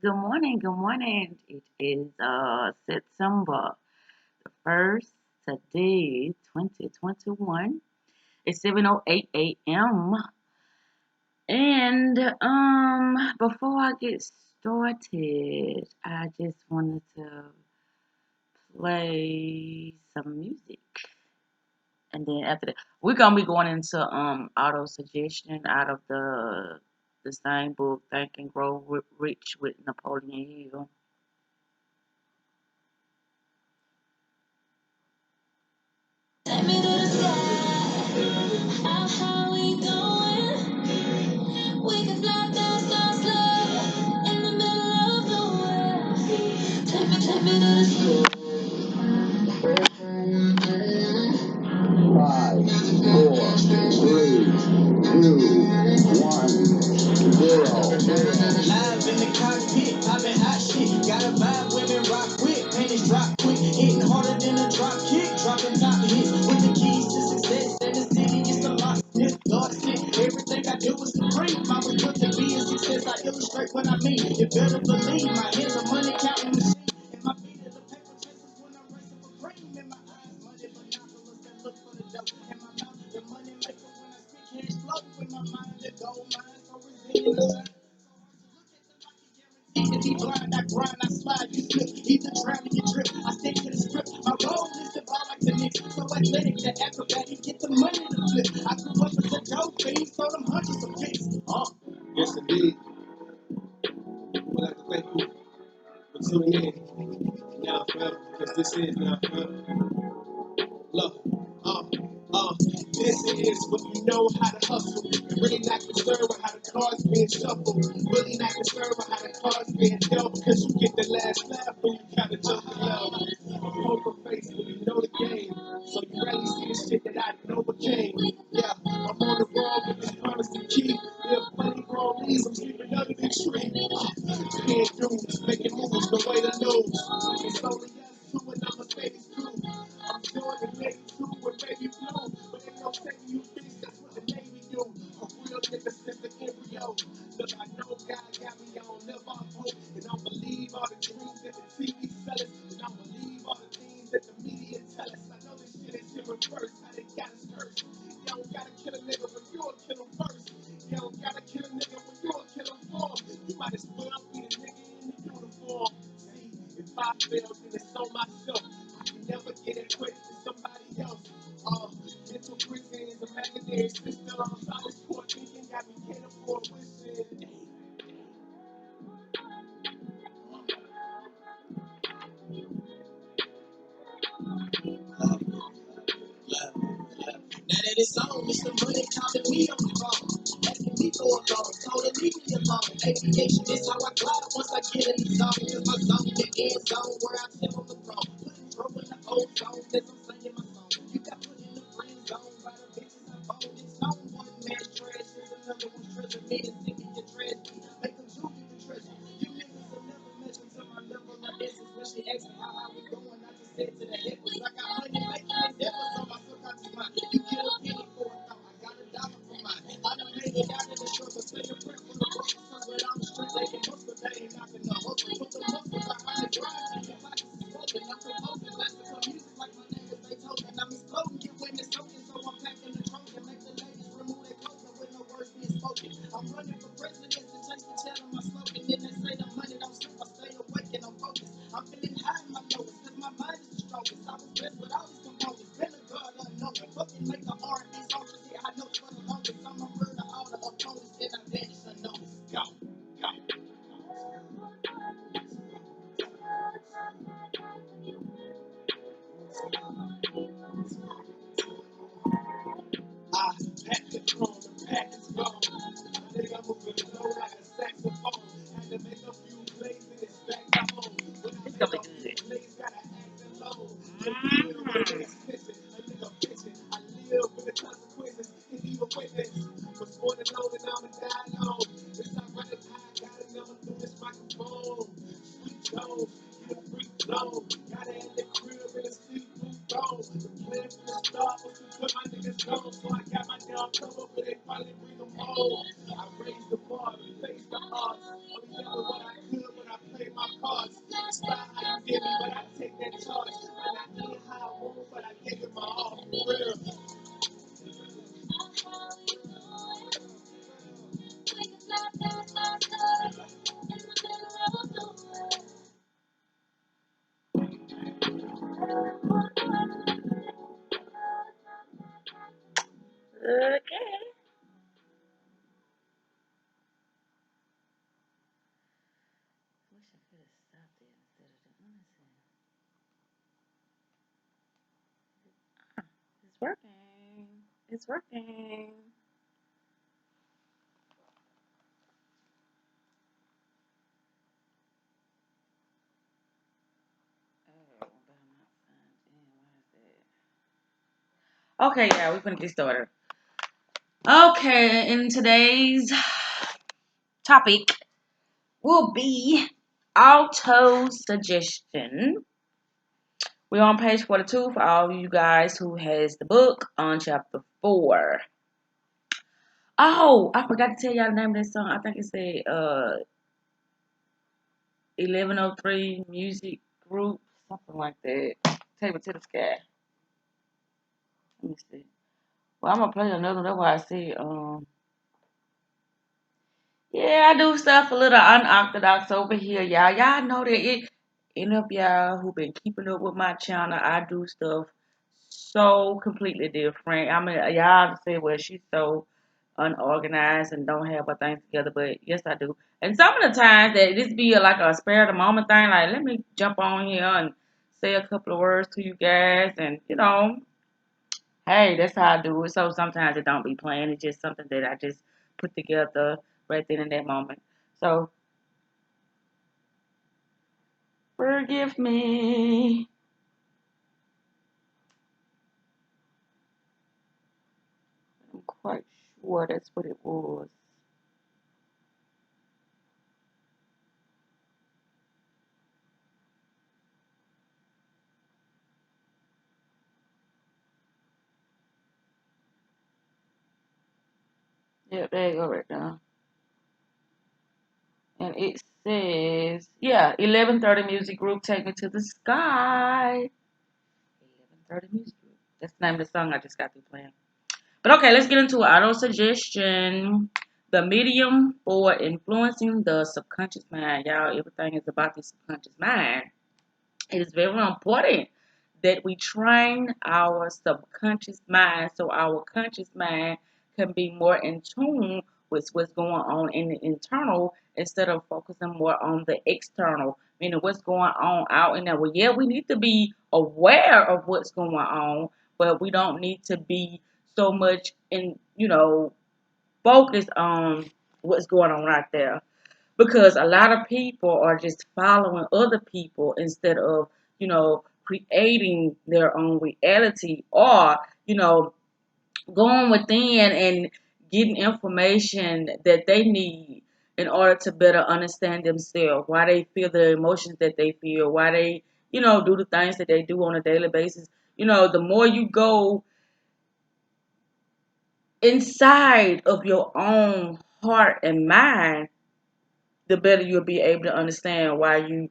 Good morning. Good morning. It is September the 1st, today, 2021. It's 7:08 a.m. And before I get started, I just wanted to play some music. And then after that, we're gonna be going into auto suggestion out of the same book, Think and Grow Rich with Napoleon Hill. Take me to the sky. How high we going? We can fly fast, slow, in the middle of nowhere. Take me to the sky. 5, 4, 3, 2, 1, 0. Live in the cockpit, popping hot shit. Got a vibe, women rock quick, panties drop quick, hitting harder than a drop kick, dropping top hits with the keys to success. And the city is the lock. Lord said, everything I do is supreme. I was built to be a success. I illustrate what I mean. You better believe my hands are money counting machine, and my feet are the paper chasers when I'm racing for cream. In my eyes, money binoculars that look for the dope. In my mouth, the money maker when I speak cash flow. With my mind, the gold mine, so resilient. To be blind, I grind, I slide, you slip, either drown in your drip. I stick to the script. My role is to ball like the Knicks. So athletic, the acrobatic, get the money to flip. I grew up as a dope fiend, sold them hundreds of picks. Yes, indeed. We'd like to thank you for tuning in now forever, because this is now forever. Look, this is when you know how to hustle. You're really not concerned with how the cards being shuffled. Really not concerned with how the cards being dealt, because you get the last laugh when you kind of jump the level. Poker face when you know the game, so you rarely see the shit that I overcame. Yeah, I'm on the road with this promise to keep. If money wrong leaves, I'm sleeping under the tree. Paying dues, making moves, no way to lose. It's only us two and I'm a baby's crew. I'm doing the Navy too with baby blue, but ain't no saving you bitch, that's what the Navy do. A real nigga since the embryo. Look, I know God got me on, live off hope, and I believe all the dreams that the TV sell us, and I believe all the things that the media tell us. I know this shit is in reverse, how they got us first. You don't gotta kill a nigga, but you'll kill him first. You don't gotta kill a nigga, but you'll kill him for. You might as well be the nigga in the uniform. See, if I fail, then it's on myself. Never get it quick to somebody else. Mental prisons, imaginary systems. All this poor thinking got me can't afford wishing. Now that it's on, it's the money calling me on the phone. Asking me for a loan, told her leave me alone. Aviation is how I glide once I get in the zone. Cause my zone, the end zone, where I sit on the throne. Putting trouble in the old zone as I'm singing my song. You got put in the friend zone by the bitches I own. It's on one man trash, here's another one's treasure. Me and Ziggy your trash, make them do you the treasure. You niggas will never measure to my level of essence. When she asked me how I was going, I just said to the head was I got money making endeavors on my subconscious mind. You get a penny for a thought, I got a dollar for mine. I done made it out of the struggle, fingerprint from the broken cause when I'm street, they can hustle, they ain't knocking the hustle. Put the muscle behind the grind, and your pockets is swollen. I'm composing, classical music like my name is Beethoven. I'm exploding, get women soaking, so I'm packing the trunk and make the ladies remove their clothes and with no words being spoken. I'm running for president and take the chat on my slogan. Then they say the money don't sleep, I stay awake and I'm focused. I'm feeling high in my lowest, cause my mind is the strongest. I was blessed with all these components, been a god unknown. Fucking make the R&B songs, yeah, I know for the longest. I'm a murder all the opponents, then I vanish unnoticed. Go, go. I pack the throne, the pack is gone. Nigga, I'm moving low like a saxophone. Had to make a few plays and it's back to home. When I It's make gonna a be few good. plays, gotta act alone. The nigga with this pitching, a nigga pitching. I live with the consequences, and even with this. Was born alone and I'ma die alone. It's not right, I gotta never do this microphone. Sweet Joe, get a free flow. Gotta have the crib in a seafood bowl. The plan for the start was to put my niggas low. So I got my damn cover, but they finally bring them home. I raised the bar, faced the odds. Only never what I could when I I could have stopped it instead of the unsend. It's working. It's working. Oh, but I'm not signed in. Why is that? Okay, yeah, we're gonna get started. Okay, in today's topic will be auto suggestion. We're on page 42 for all of you guys who has the book on chapter 4. Oh, I forgot to tell y'all the name of this song. I think it said 1103 Music Group, something like that. Take it to the sky. Let me see. Well, I'm gonna play another one. That's why I said yeah, I do stuff a little unorthodox over here, y'all. Y'all know that any of y'all who been keeping up with my channel, I do stuff so completely different. I mean, y'all say, well, she's so unorganized and don't have her things together, but yes, I do. And some of the times that this be like a spare of the moment thing, like let me jump on here and say a couple of words to you guys, and hey, that's how I do it. So sometimes it don't be planned. It's just something that I just put together right then in that moment. So forgive me. I'm quite sure that's what it was. Yeah, there you go right now. And it says, yeah, 11:30 Music Group, Take Me to the Sky. 11:30 Music Group. That's the name of the song I just got through playing. But okay, let's get into auto suggestion. The medium for influencing the subconscious mind. Y'all, everything is about the subconscious mind. It is very important that we train our subconscious mind so our conscious mind can be more in tune with what's going on in the internal instead of focusing more on the external, meaning what's going on out in there. Well, yeah, we need to be aware of what's going on, but we don't need to be so much focused on what's going on right there because a lot of people are just following other people instead of creating their own reality or going within and getting information that they need in order to better understand themselves, why they feel the emotions that they feel, why they do the things that they do on a daily basis. The more you go inside of your own heart and mind, the better you'll be able to understand why you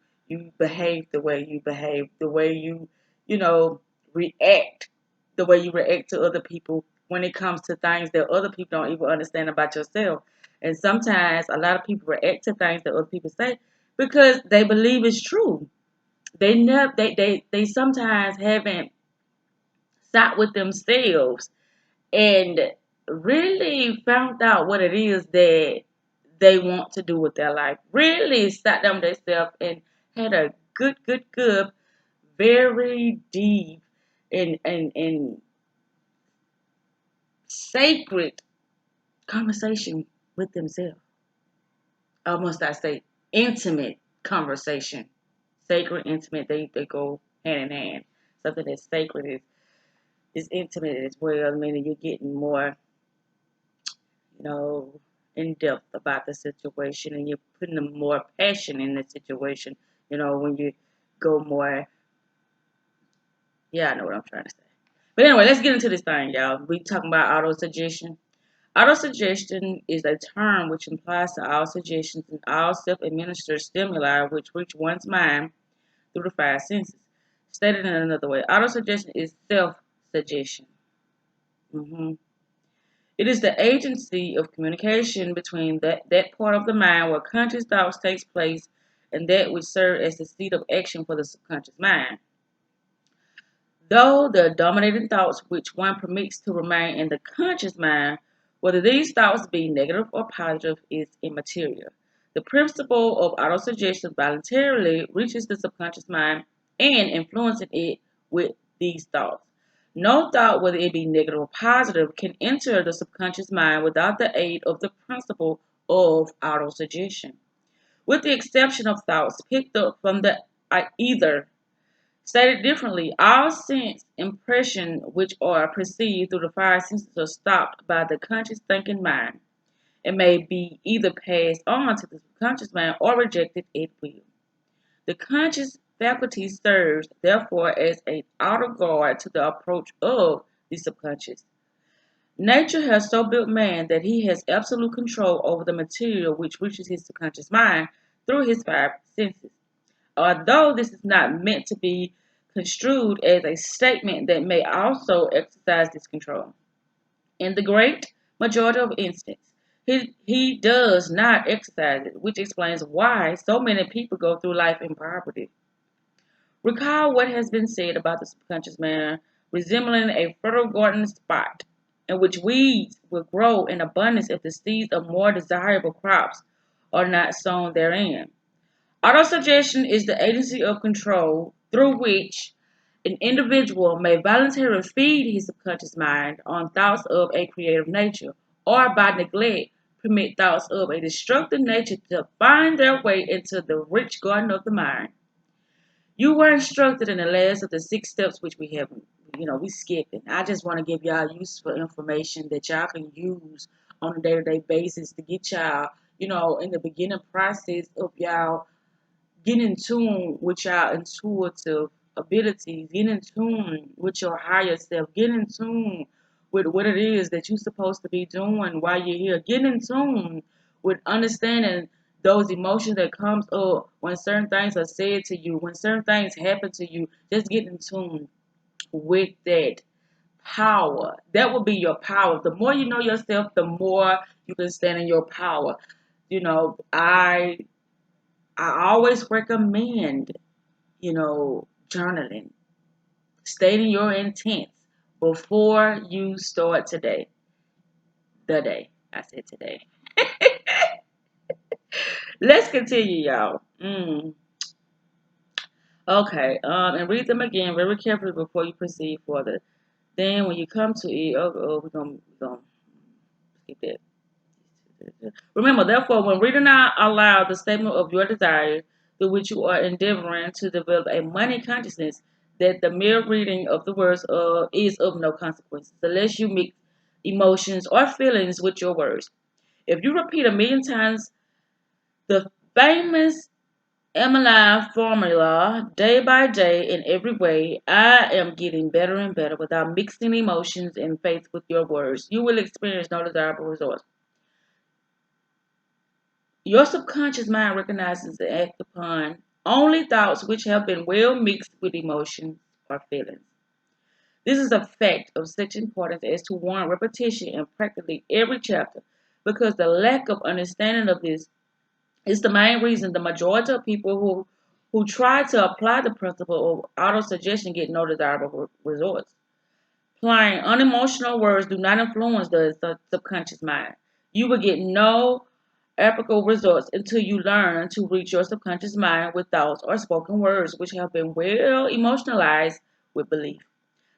behave the way you behave, the way you know react, the way you react to other people when it comes to things that other people don't even understand about yourself. And sometimes a lot of people react to things that other people say because they believe it's true. They never they sometimes haven't sat with themselves and really found out what it is that they want to do with their life. Really sat down with themselves and had a good, very deep and sacred conversation with themselves. Or must I say intimate conversation. Sacred, intimate, they go hand in hand. Something that's sacred is intimate as well, meaning you're getting more you know, in depth about the situation and you're putting more passion in the situation, when you go more, yeah, I know what I'm trying to say. But anyway, let's get into this thing, y'all. We talking about auto-suggestion. Auto-suggestion is a term which implies to all suggestions and all self-administered stimuli which reach one's mind through the five senses. Stated in another way, auto-suggestion is self-suggestion. hmm It is the agency of communication between that part of the mind where conscious thoughts takes place and that which serves as the seat of action for the subconscious mind. Though the dominating thoughts which one permits to remain in the conscious mind, whether these thoughts be negative or positive is immaterial. The principle of autosuggestion voluntarily reaches the subconscious mind and influences it with these thoughts. No thought, whether it be negative or positive, can enter the subconscious mind without the aid of the principle of autosuggestion. With the exception of thoughts picked up from the ether. Stated differently, all sense impressions which are perceived through the five senses are stopped by the conscious thinking mind and may be either passed on to the subconscious mind or rejected at will. The conscious faculty serves, therefore, as an outer guard to the approach of the subconscious. Nature has so built man that he has absolute control over the material which reaches his subconscious mind through his five senses. Although this is not meant to be construed as a statement that may also exercise this control. In the great majority of instances, he does not exercise it, which explains why so many people go through life in poverty. Recall what has been said about the subconscious mind resembling a fertile garden spot in which weeds will grow in abundance if the seeds of more desirable crops are not sown therein. Autosuggestion is the agency of control through which an individual may voluntarily feed his subconscious mind on thoughts of a creative nature, or by neglect, permit thoughts of a destructive nature to find their way into the rich garden of the mind. You were instructed in the last of the six steps which we have, we skipping. I just want to give y'all useful information that y'all can use on a day-to-day basis to get y'all, in the beginning process of y'all get in tune with your intuitive abilities, get in tune with your higher self, get in tune with what it is that you're supposed to be doing while you're here, get in tune with understanding those emotions that comes up when certain things are said to you, when certain things happen to you. Just get in tune with that power. That will be your power. The more you know yourself, the more you can stand in your power. You know, I always recommend, journaling, stating your intents before you start today. The day. I said today. Let's continue, y'all. Okay. And read them again very carefully before you proceed further. Then when you come to it, we're gonna skip that. Remember, therefore, when reading out aloud the statement of your desire, through which you are endeavoring to develop a money consciousness, that the mere reading of the words is of no consequence, unless you mix emotions or feelings with your words. If you repeat a million times the famous Emmeline formula day by day in every way, I am getting better and better without mixing emotions and faith with your words, you will experience no desirable results. Your subconscious mind recognizes and acts upon only thoughts which have been well mixed with emotions or feelings. This is a fact of such importance as to warrant repetition in practically every chapter, because the lack of understanding of this is the main reason the majority of people who try to apply the principle of autosuggestion get no desirable results. Plain, unemotional words do not influence the subconscious mind. You will get no applicable results until you learn to reach your subconscious mind with thoughts or spoken words which have been well emotionalized with belief.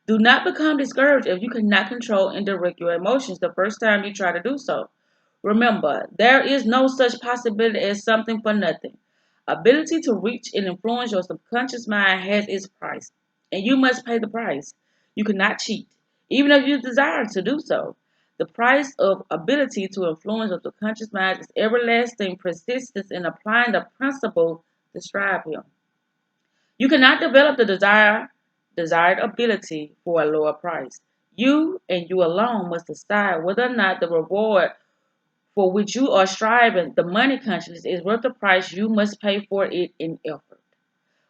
Do not become discouraged if you cannot control and direct your emotions the first time you try to do so. Remember, there is no such possibility as something for nothing. Ability to reach and influence your subconscious mind has its price, and you must pay the price. You cannot cheat, even if you desire to do so. The price of ability to influence your subconscious mind is everlasting persistence in applying the principle described here. You cannot develop the desired ability for a lower price. You and you alone must decide whether or not the reward for which you are striving, the money consciousness, is worth the price you must pay for it in effort.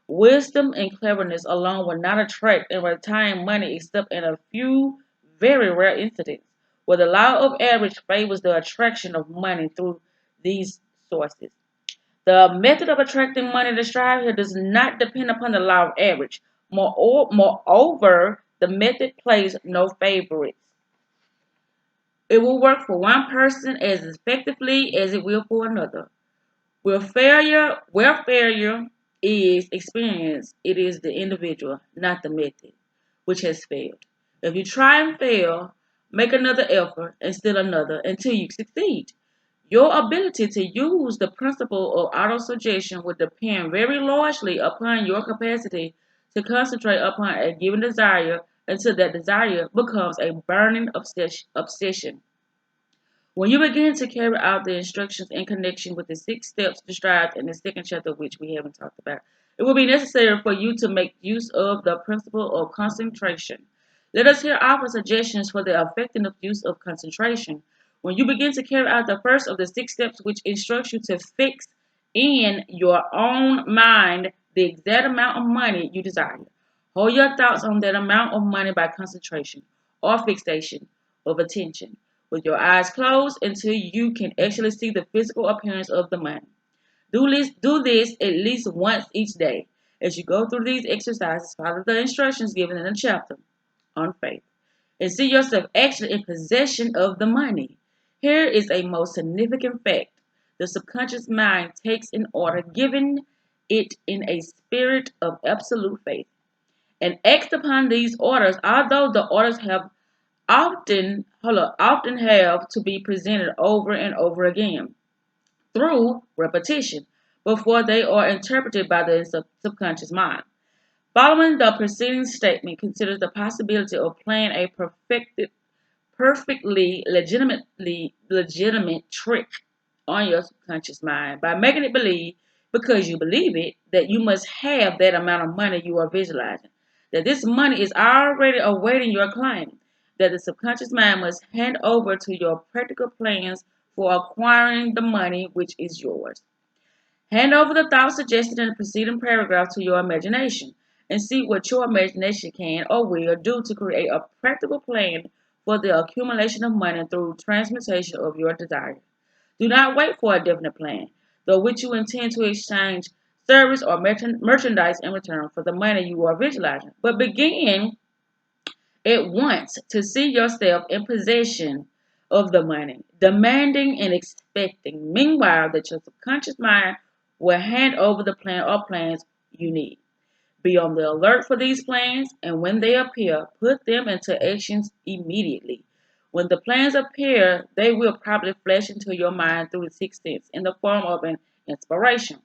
Wisdom and cleverness alone will not attract and retain money except in a few very rare incidents, where the law of average favors the attraction of money through these sources. The method of attracting money described here does not depend upon the law of average. Moreover, the method plays no favorites. It will work for one person as effectively as it will for another. Where failure is experienced, it is the individual, not the method, which has failed. If you try and fail, make another effort and still another until you succeed. Your ability to use the principle of autosuggestion will depend very largely upon your capacity to concentrate upon a given desire until that desire becomes a burning obsession. When you begin to carry out the instructions in connection with the 6 steps described in the second chapter, which we haven't talked about, it will be necessary for you to make use of the principle of concentration. Let us here offer suggestions for the effective use of concentration. When you begin to carry out the first of the 6 steps, which instructs you to fix in your own mind the exact amount of money you desire, hold your thoughts on that amount of money by concentration or fixation of attention with your eyes closed until you can actually see the physical appearance of the money. Do this at least once each day. As you go through these exercises, follow the instructions given in the chapter on faith and see yourself actually in possession of the money. Here is a most significant fact. The subconscious mind takes an order given it in a spirit of absolute faith and acts upon these orders, although the orders have often have to be presented over and over again through repetition before they are interpreted by the subconscious mind. Following the preceding statement considers the possibility of playing a perfectly legitimate trick on your subconscious mind by making it believe, because you believe it, that you must have that amount of money you are visualizing, that this money is already awaiting your claim, that the subconscious mind must hand over to your practical plans for acquiring the money which is yours. Hand over the thoughts suggested in the preceding paragraph to your imagination and see what your imagination can or will do to create a practical plan for the accumulation of money through transmutation of your desire. Do not wait for a definite plan, though which you intend to exchange service or merchandise in return for the money you are visualizing, but begin at once to see yourself in possession of the money, demanding and expecting, meanwhile, that your subconscious mind will hand over the plan or plans you need. Be on the alert for these plans, and when they appear, put them into actions immediately. When the plans appear, they will probably flash into your mind through the sixth sense in the form of an inspiration.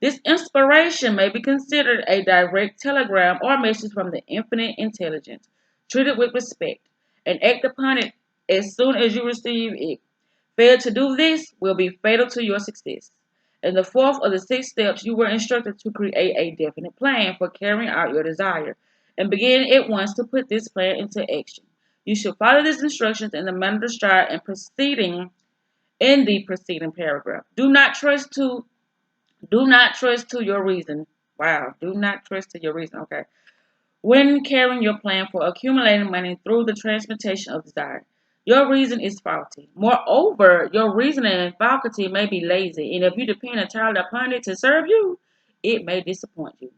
This inspiration may be considered a direct telegram or message from the infinite intelligence. Treat it with respect and act upon it as soon as you receive it. Fail to do this will be fatal to your success. In the fourth of the 6 steps, you were instructed to create a definite plan for carrying out your desire and begin at once to put this plan into action. You should follow these instructions in the manner described and proceeding in the preceding paragraph. Do not trust to your reason. Wow. Do not trust to your reason. Okay. When carrying your plan for accumulating money through the transmutation of desire, your reason is faulty. Moreover, your reasoning and faculty may be lazy, and if you depend entirely upon it to serve you, it may disappoint you.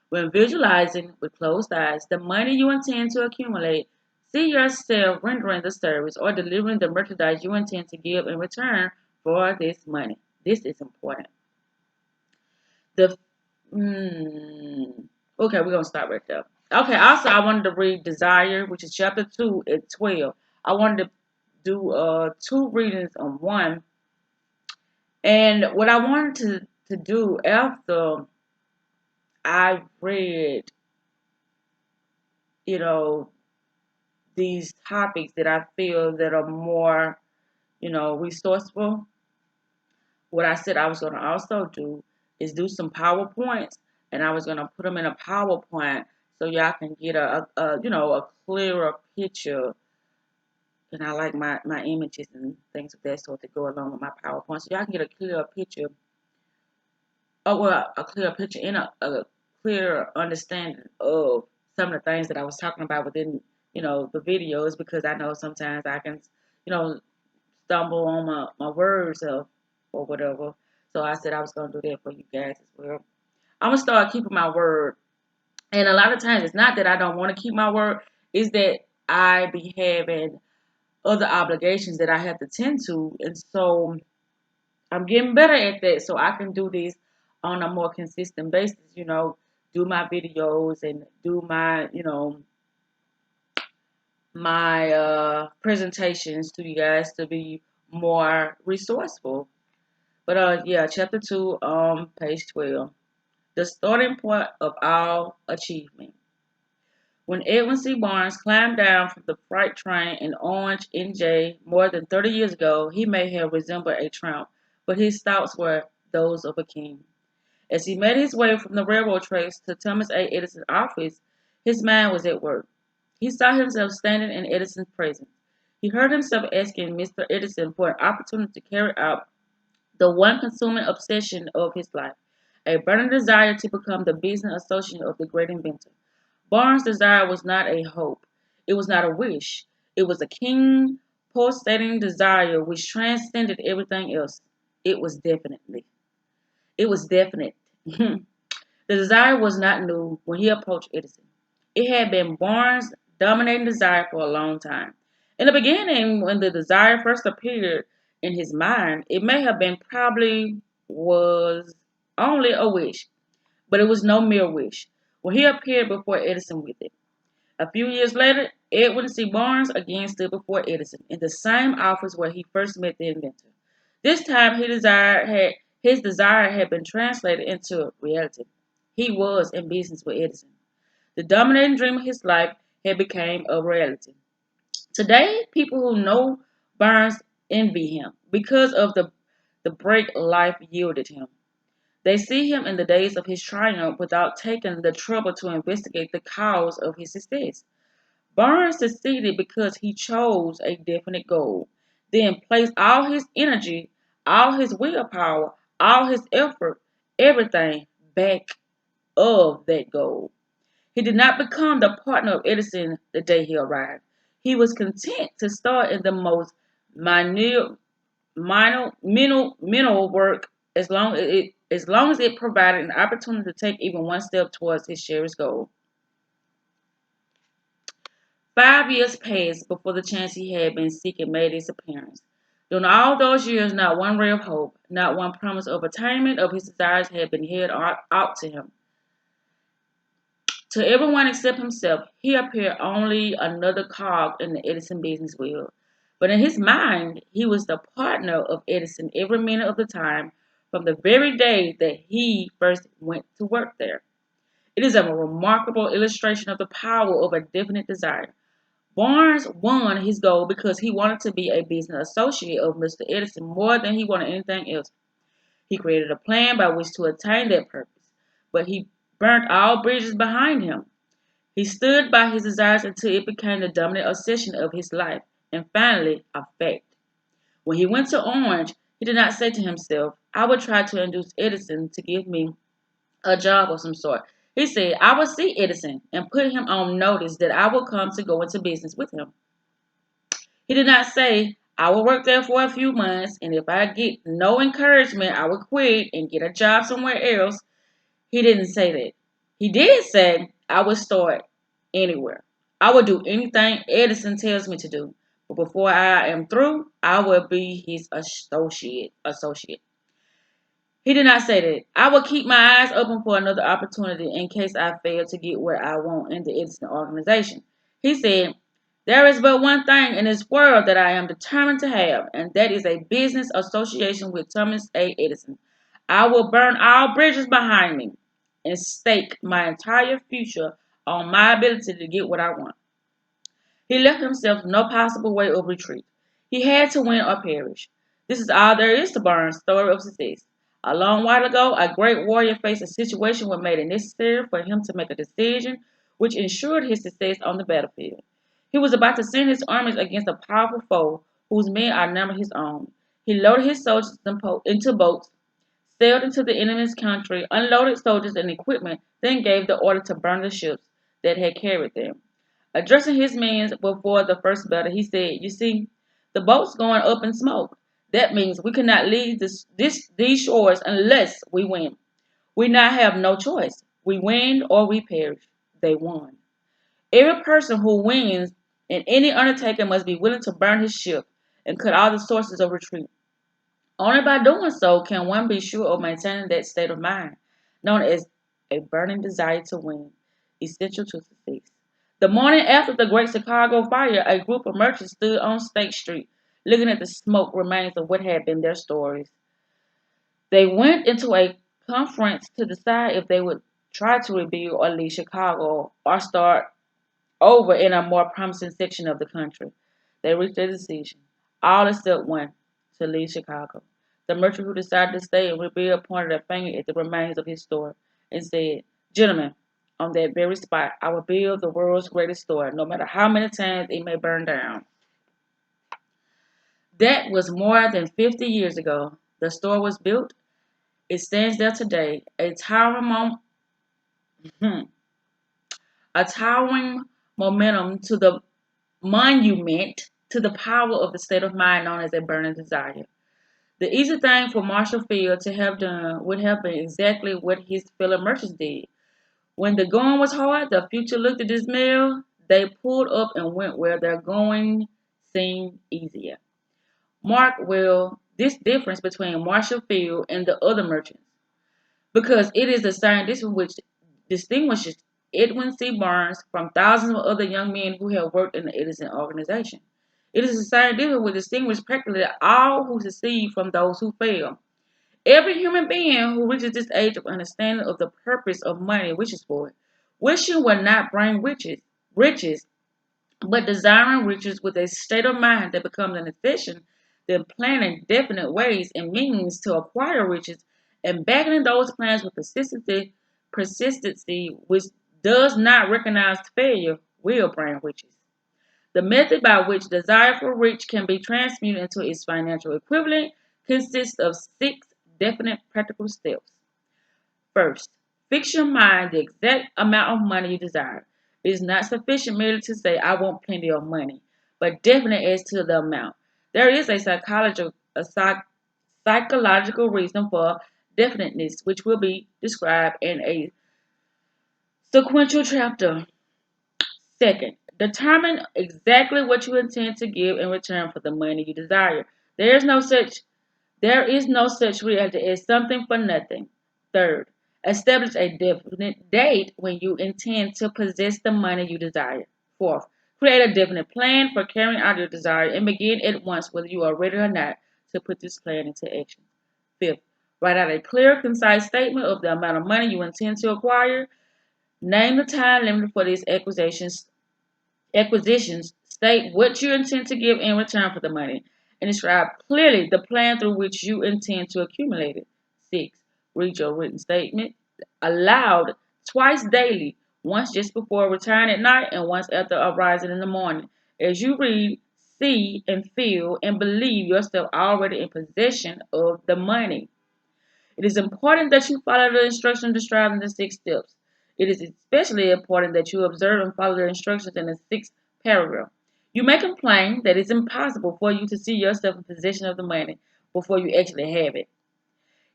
When visualizing with closed eyes the money you intend to accumulate, see yourself rendering the service or delivering the merchandise you intend to give in return for this money. This is important. The okay, we're gonna stop right there. Okay, also I wanted to read Desire, which is chapter 2 at 12. I wanted to do two readings on one. And what I wanted to do after I read, you know, these topics that I feel that are more, resourceful, what I said I was gonna also do is do some PowerPoints, and I was gonna put them in a PowerPoint so y'all can get a clearer picture. And I like my images and things of that sort to go along with my PowerPoint, so y'all can get a clearer picture. Oh well, a clearer picture and a clearer understanding of some of the things that I was talking about within the videos, because I know sometimes I can you know stumble on my words or whatever. So I said I was gonna do that for you guys as well. I'm gonna start keeping my word. And a lot of times it's not that I don't want to keep my word, it's that I be having other obligations that I have to tend to. And so I'm getting better at that so I can do this on a more consistent basis, do my videos and do my, my presentations to you guys to be more resourceful. But yeah, chapter 2, page 12. The starting point of all achievement. When Edwin C. Barnes climbed down from the freight train in Orange, NJ, more than 30 years ago, he may have resembled a tramp, but his thoughts were those of a king. As he made his way from the railroad tracks to Thomas A. Edison's office, his mind was at work. He saw himself standing in Edison's presence. He heard himself asking Mr. Edison for an opportunity to carry out the one consuming obsession of his life, a burning desire to become the business associate of the great inventor. Barnes' desire was not a hope. It was not a wish. It was a keen, pulsating desire which transcended everything else. It was definitely. It was definite. The desire was not new when he approached Edison. It had been Barnes' dominating desire for a long time. In the beginning, when the desire first appeared in his mind, it may have been probably was only a wish, but it was no mere wish. When he appeared before Edison with it. A few years later, Edwin C. Barnes again stood before Edison in the same office where he first met the inventor. This time his desire had been translated into reality. He was in business with Edison. The dominating dream of his life had become a reality. Today, people who know Barnes envy him because of the break life yielded him. They see him in the days of his triumph without taking the trouble to investigate the cause of his success. Barnes succeeded because he chose a definite goal, then placed all his energy, all his willpower, all his effort, everything back of that goal. He did not become the partner of Edison the day he arrived. He was content to start in the most minute, mental work as long as it provided an opportunity to take even one step towards his cherished goal. 5 years passed before the chance he had been seeking made its appearance. During all those years, not one ray of hope, not one promise of attainment of his desires had been held out to him. To everyone except himself, he appeared only another cog in the Edison business wheel. But in his mind, he was the partner of Edison every minute of the time from the very day that he first went to work there. It is a remarkable illustration of the power of a definite desire. Barnes won his goal because he wanted to be a business associate of Mr. Edison more than he wanted anything else. He created a plan by which to attain that purpose, but he burnt all bridges behind him. He stood by his desires until it became the dominant obsession of his life, and finally, a fact. When he went to Orange, he did not say to himself, I will try to induce Edison to give me a job of some sort. He said, I will see Edison and put him on notice that I will come to go into business with him. He did not say, I will work there for a few months, and if I get no encouragement, I will quit and get a job somewhere else. He didn't say that. He did say, I will start anywhere. I will do anything Edison tells me to do. But before I am through, I will be his associate. He did not say that. I will keep my eyes open for another opportunity in case I fail to get what I want in the Edison organization. He said, there is but one thing in this world that I am determined to have, and that is a business association with Thomas A. Edison. I will burn all bridges behind me and stake my entire future on my ability to get what I want. He left himself no possible way of retreat. He had to win or perish. This is all there is to Barnes' story of success. A long while ago, a great warrior faced a situation that made it necessary for him to make a decision which ensured his success on the battlefield. He was about to send his armies against a powerful foe whose men outnumbered his own. He loaded his soldiers into boats, sailed into the enemy's country, unloaded soldiers and equipment, then gave the order to burn the ships that had carried them. Addressing his men before the first battle, he said, you see, the boat's going up in smoke. That means we cannot leave these shores unless we win. We now have no choice. We win or we perish. They won. Every person who wins in any undertaking must be willing to burn his ship and cut all the sources of retreat. Only by doing so can one be sure of maintaining that state of mind, known as a burning desire to win, essential to success. The morning after the Great Chicago Fire, a group of merchants stood on State Street, looking at the smoke remains of what had been their stores. They went into a conference to decide if they would try to rebuild or leave Chicago or start over in a more promising section of the country. They reached a decision, all except one, to leave Chicago. The merchant who decided to stay and rebuild pointed a finger at the remains of his store and said, "Gentlemen, on that very spot, I will build the world's greatest store, no matter how many times it may burn down." That was more than 50 years ago. The store was built. It stands there today, hmm, a towering momentum to the monument to the power of the state of mind known as a burning desire. The easy thing for Marshall Field to have done would have been exactly what his fellow merchants did. When the going was hard, the future looked at this mill, they pulled up and went where their going seemed easier. Mark well this difference between Marshall Field and the other merchants, because it is the same difference which distinguishes Edwin C. Barnes from thousands of other young men who have worked in the Edison organization. It is the same difference which distinguishes practically all who succeed from those who fail. Every human being who reaches this age of understanding of the purpose of money wishes for it. Wishing will not bring riches, but desiring riches with a state of mind that becomes an efficient, then planning definite ways and means to acquire riches and backing those plans with persistency which does not recognize failure will bring riches. The method by which desire for rich can be transmuted into its financial equivalent consists of six definite practical steps. First, fix your mind the exact amount of money you desire. It is not sufficient merely to say, "I want plenty of money," but definite as to the amount. There is a psychological reason for definiteness, which will be described in a sequential chapter. Second, determine exactly what you intend to give in return for the money you desire. There is no such there is no such reality as something for nothing. Third, establish a definite date when you intend to possess the money you desire. Fourth, create a definite plan for carrying out your desire and begin at once, whether you are ready or not, to put this plan into action. Fifth, write out a clear, concise statement of the amount of money you intend to acquire. Name the time limit for these acquisitions, state what you intend to give in return for the money, and describe clearly the plan through which you intend to accumulate it. 6. Read your written statement aloud twice daily, once just before retiring at night and once after arising in the morning. As you read, see, and feel and believe yourself already in possession of the money. It is important that you follow the instructions described in the six steps. It is especially important that you observe and follow the instructions in the sixth paragraph. You may complain that it's impossible for you to see yourself in possession of the money before you actually have it.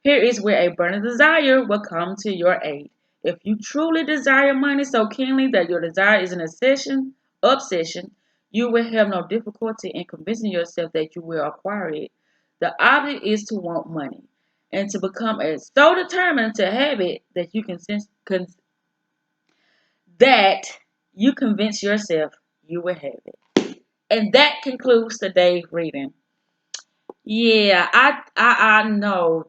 Here is where a burning desire will come to your aid. If you truly desire money so keenly that your desire is an obsession, you will have no difficulty in convincing yourself that you will acquire it. The object is to want money and to become so determined to have it that that you convince yourself you will have it. And that concludes today's reading. Yeah, I know.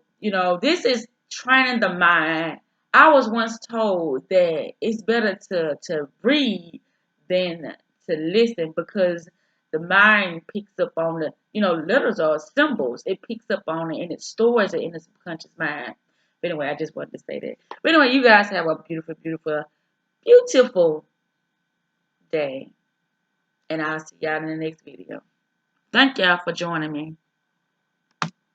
This is training the mind. I was once told that it's better to read than to listen because the mind picks up on letters or symbols. It picks up on it and it stores it in the subconscious mind. But anyway, I just wanted to say that. But anyway, you guys have a beautiful, beautiful, beautiful day. And I'll see y'all in the next video. Thank y'all for joining me.